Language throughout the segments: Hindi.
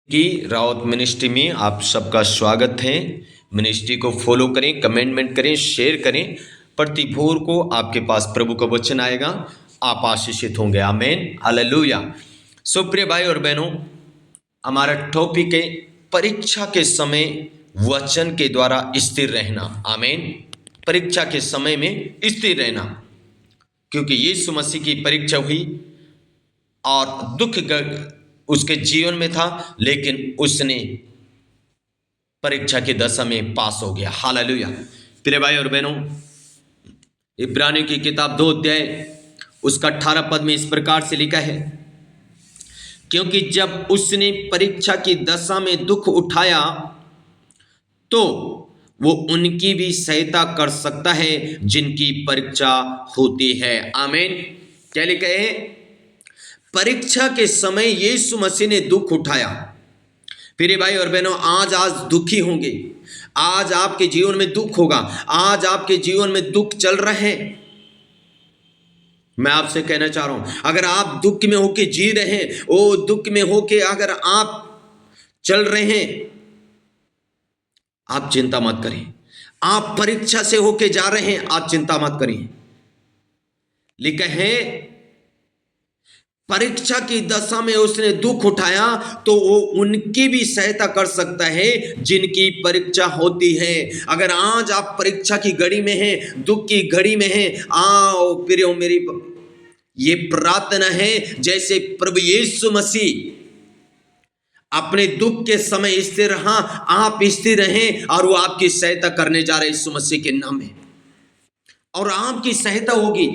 की रावत मिनिस्ट्री में आप सबका स्वागत है। मिनिस्ट्री को फॉलो करें, कमेंटमेंट करें, शेयर करें। प्रति भोर को आपके पास प्रभु का वचन आएगा, आप आशीषित होंगे। आमीन, हालेलुया। सो प्रिय भाई और बहनों, हमारा टॉपिक है परीक्षा के समय वचन के द्वारा स्थिर रहना। आमीन। परीक्षा के समय में स्थिर रहना, क्योंकि यीशु मसीह की परीक्षा हुई और दुख उसके जीवन में था, लेकिन उसने परीक्षा की दशा में पास हो गया। हालेलुया। प्रिय भाई और बहनों, इब्रानियों की किताब 2 अध्याय उसका 18 पद में इस प्रकार से लिखा है, क्योंकि जब उसने परीक्षा की दशा में दुख उठाया तो वो उनकी भी सहायता कर सकता है जिनकी परीक्षा होती है। आमीन। क्या लिखा है? परीक्षा के समय यीशु मसीह ने दुख उठाया। प्रिय भाई और बहनों, आज दुखी होंगे, आज आपके जीवन में दुख होगा, आज आपके जीवन में दुख चल रहे हैं। मैं आपसे कहना चाह रहा हूं, अगर आप दुख में होके जी रहे हैं, ओ दुख में होके अगर आप चल रहे हैं, आप चिंता मत करें। आप परीक्षा से होके जा रहे हैं, आप चिंता मत करें। लिखा है परीक्षा की दशा में उसने दुख उठाया तो वो उनकी भी सहायता कर सकता है जिनकी परीक्षा होती है। अगर आज आप परीक्षा की घड़ी में हैं, दुख की घड़ी में हैं, आओ प्रियो, मेरी ये प्रार्थना है जैसे प्रभु यीशु मसीह अपने दुख के समय स्थिर रहा, आप स्थिर रहें और वो आपकी सहायता करने जा रहे यीशु मसीह के नाम में, और आपकी सहायता होगी,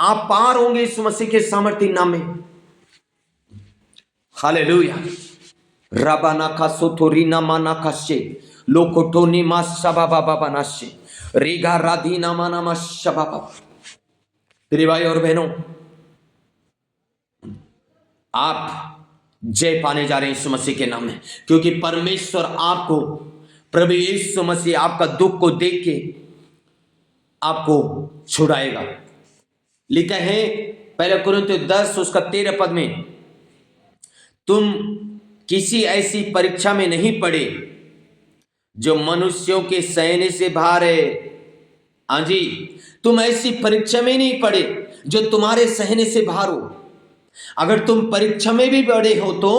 आप पार होंगे यीशु मसीह के सामर्थ्य नाम में। हालेलुया। रबाना कासोथोरीना माना काशे लोकोटोनी मा शबाबा बाबा नाशे रेगा राधीना माना मा शबाबा। प्रिय भाई और बहनों, आप जय पाने जा रहे हैं यीशु मसीह के नाम में, क्योंकि परमेश्वर आपको, प्रभु यीशु मसीह आपका दुख को देख के आपको छुड़ाएगा। लिखा है पहले कुरिन्थियों 10 उसका 13 पद में, तुम किसी ऐसी परीक्षा में नहीं पड़े जो मनुष्यों के सहने से बाहर है। हाँ जी, तुम ऐसी परीक्षा में नहीं पड़े जो तुम्हारे सहने से बाहर हो। अगर तुम परीक्षा में भी पड़े हो तो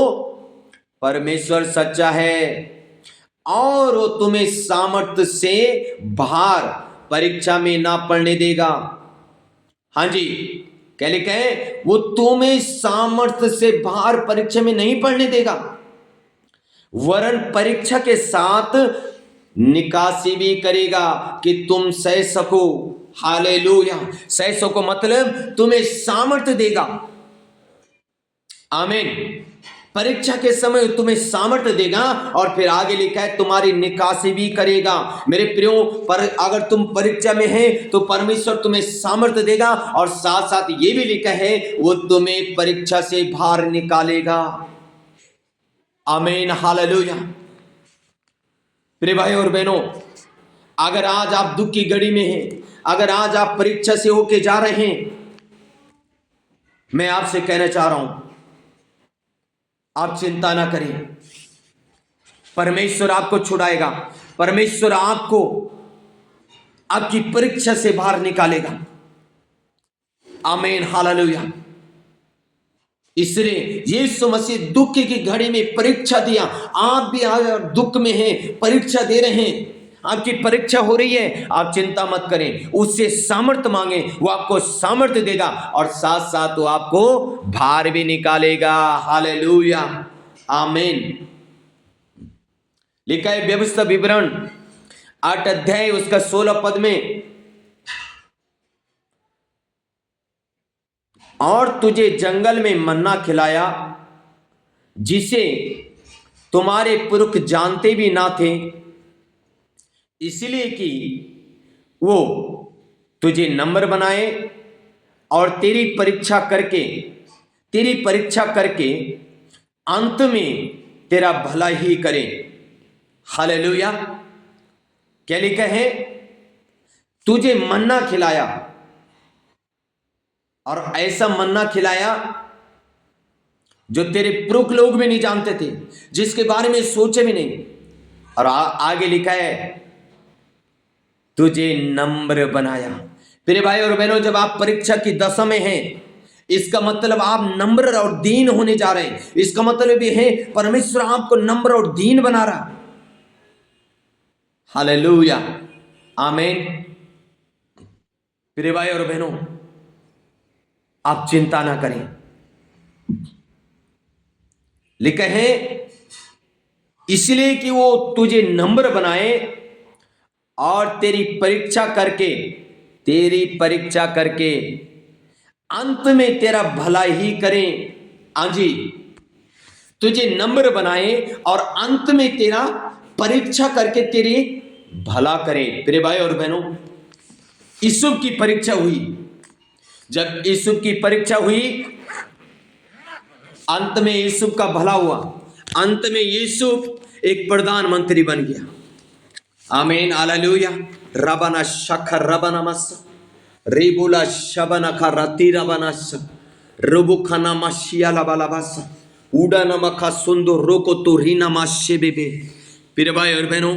परमेश्वर सच्चा है और वो तुम्हें सामर्थ्य से बाहर परीक्षा में ना पड़ने देगा। हाँ जी, क्या लिखा है? वो तुम्हें सामर्थ्य से बाहर परीक्षा में नहीं पढ़ने देगा, वरन परीक्षा के साथ निकासी भी करेगा कि तुम सह सको। हालेलुया। सह सको मतलब तुम्हें सामर्थ्य देगा। आमीन। परीक्षा के समय तुम्हें सामर्थ्य देगा, और फिर आगे लिखा है तुम्हारी निकासी भी करेगा। मेरे प्रियो, पर अगर तुम परीक्षा में हैं तो परमेश्वर तुम्हें सामर्थ्य देगा, और साथ साथ ये भी लिखा है वो तुम्हें परीक्षा से बाहर निकालेगा। आमीन, हालेलुया। प्रिय भाई और बहनों, अगर आज आप दुख की घड़ी में हैं, अगर आज आप परीक्षा से होके जा रहे हैं, मैं आपसे कहना चाह रहा हूं, आप चिंता ना करें, परमेश्वर आपको छुड़ाएगा, परमेश्वर आपको आपकी परीक्षा से बाहर निकालेगा। आमीन, हालेलुया। इसलिए यीशु मसीह दुख की घड़ी में परीक्षा दिया। आप भी दुख में हैं, परीक्षा दे रहे हैं, आपकी परीक्षा हो रही है, आप चिंता मत करें, उससे सामर्थ्य मांगे, वो आपको सामर्थ्य देगा, और साथ साथ वो आपको बाहर भी निकालेगा। हालेलुया, आमीन। लिखा है व्यवस्था विवरण 8 अध्याय उसका 16 पद में, और तुझे जंगल में मन्ना खिलाया जिसे तुम्हारे पुरख जानते भी ना थे, इसलिए कि वो तुझे नम्र बनाए और तेरी परीक्षा करके अंत में तेरा भला ही करे। हालेलुया। क्या लिखा है? तुझे मन्ना खिलाया, और ऐसा मन्ना खिलाया जो तेरे पुरख लोग भी नहीं जानते थे, जिसके बारे में सोचे भी नहीं। और आगे लिखा है तुझे नम्र बनाया। प्रिय भाई और बहनों, जब आप परीक्षा की दशा में हैं, इसका मतलब आप नम्र और दीन होने जा रहे हैं। इसका मतलब ये है परमेश्वर आपको नम्र और दीन बना रहा। हालेलुया, आमीन। प्रिय भाई और बहनों, आप चिंता ना करें। लिखा है इसलिए कि वो तुझे नम्र बनाए और तेरी परीक्षा करके अंत में तेरा भला ही करें। आजी, तुझे नम्र बनाए और अंत में तेरा परीक्षा करके तेरी भला करें। प्रिय भाई और बहनों, यूसुफ की परीक्षा हुई। जब यूसुफ की परीक्षा हुई, अंत में यूसुफ का भला हुआ। अंत में यूसुफ एक प्रधानमंत्री बन गया। आमीन, हालेलुया। रबना शखर रबना मस रेबुला शबना का रति रबना स रुबुखना मशिया लबलबस उड़ा नमका सुंदो रोको तो रीना माशे बेबे। प्रिय भाई और बहनों,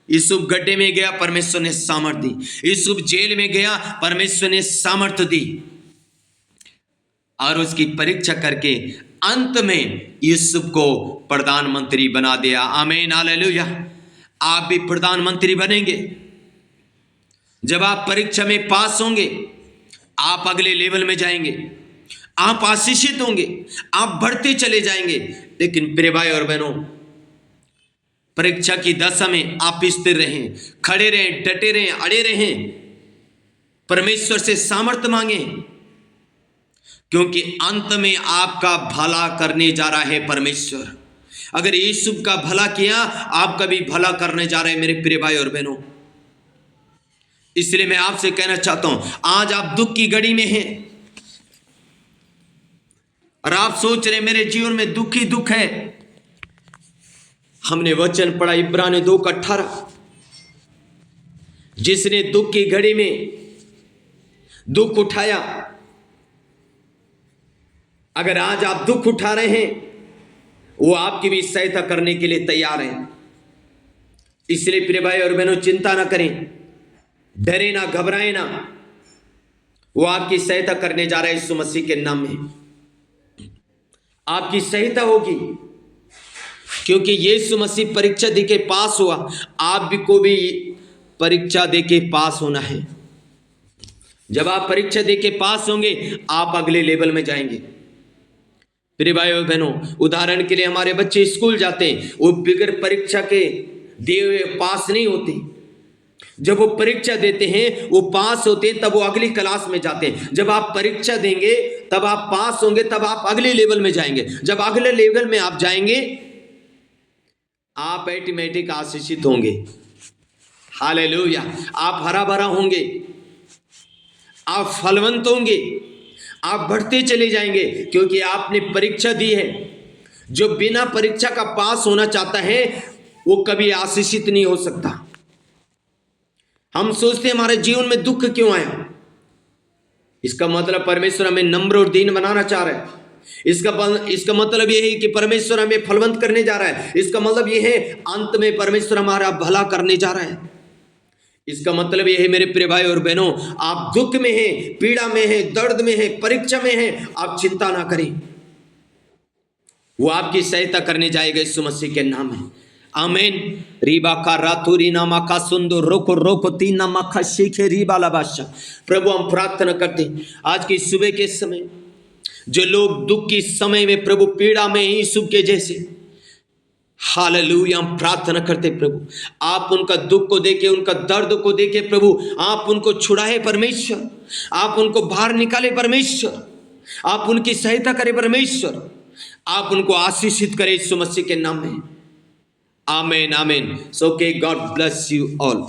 यूसुफ गड्ढे में गया, परमेश्वर ने सामर्थ दी। यूसुफ जेल में गया, परमेश्वर ने सामर्थ दी और उसकी परीक्षा करके अंत में यूसुफ को प्रधानमंत्री बना दिया। आमीन, हालेलुया। आप भी प्रधानमंत्री बनेंगे। जब आप परीक्षा में पास होंगे, आप अगले लेवल में जाएंगे, आप आशीषित होंगे, आप बढ़ते चले जाएंगे। लेकिन प्रिय भाई और बहनों, परीक्षा की दशा में आप स्थिर रहें, खड़े रहें, डटे रहें, अड़े रहें, परमेश्वर से सामर्थ्य मांगें, क्योंकि अंत में आपका भला करने जा रहा है परमेश्वर। अगर यूसुफ का भला किया, आपका भी भला करने जा रहे हैं मेरे प्रिय भाई और बहनों। इसलिए मैं आपसे कहना चाहता हूं, आज आप दुख की घड़ी में हैं और आप सोच रहे मेरे जीवन में दुख ही दुख है। हमने वचन पढ़ा इब्रानी 2:18, जिसने दुख की घड़ी में दुख उठाया। अगर आज आप दुख उठा रहे हैं, वो आपकी भी सहायता करने के लिए तैयार है। इसलिए प्रिय भाई और बहनों, चिंता ना करें, डरे ना, घबराए ना। वो आपकी सहायता करने जा रहा है यीशु मसीह के नाम में। आपकी सहायता होगी, क्योंकि यीशु मसीह परीक्षा देके पास हुआ। आप भी को भी परीक्षा देके पास होना है। जब आप परीक्षा देके पास होंगे, आप अगले लेवल में जाएंगे। प्रिय भाई और बहनों, उदाहरण के लिए हमारे बच्चे स्कूल जाते हैं, वो बिगर परीक्षा के दिए हुए पास नहीं होते। जब वो परीक्षा देते हैं, वो पास होते हैं, तब वो अगली क्लास में जाते हैं। जब आप परीक्षा देंगे, तब आप पास होंगे, तब आप अगले लेवल में जाएंगे। जब अगले लेवल में आप जाएंगे, आप ऑटोमेटिक आशीषित होंगे। हालेलुया। आप हरा भरा होंगे, आप फलवंत होंगे, आप बढ़ते चले जाएंगे, क्योंकि आपने परीक्षा दी है। जो बिना परीक्षा का पास होना चाहता है, वो कभी आशीषित नहीं हो सकता। हम सोचते हैं हमारे जीवन में दुख क्यों आया। इसका मतलब परमेश्वर हमें नम्र और दीन बनाना चाह रहा है। इसका मतलब यह है कि परमेश्वर हमें फलवंत करने जा रहा है। इसका मतलब यह है अंत में परमेश्वर हमारा भला करने जा रहा है। इसका मतलब यह है मेरे प्रिय भाई और बहनों, आप दुख में हैं, पीड़ा में हैं, दर्द में हैं, परीक्षा में हैं, आप चिंता ना करें। वो आपकी सहायता करने जाएगा यीशु मसीह के नाम में। आमीन। रीबा का रातुरी नामा का सुंदो रोको रोको तीन नामा का शीखे रीबा लबाशा। प्रभु, हम प्रार्थना करते हैं आज की सुबह के समय, जो लोग दुख की समय में प्रभु पीड़ा में यूसुफ के जैसे, हालेलुया, हम प्रार्थना करते प्रभु, आप उनका दुख को देखे, उनका दर्द को देखे प्रभु, आप उनको छुड़ाए परमेश्वर, आप उनको बाहर निकाले परमेश्वर, आप उनकी सहायता करें परमेश्वर, आप उनको आशीषित करें यीशु मसीह के नाम में। आमीन, आमीन। सो के गॉड ब्लेस यू ऑल।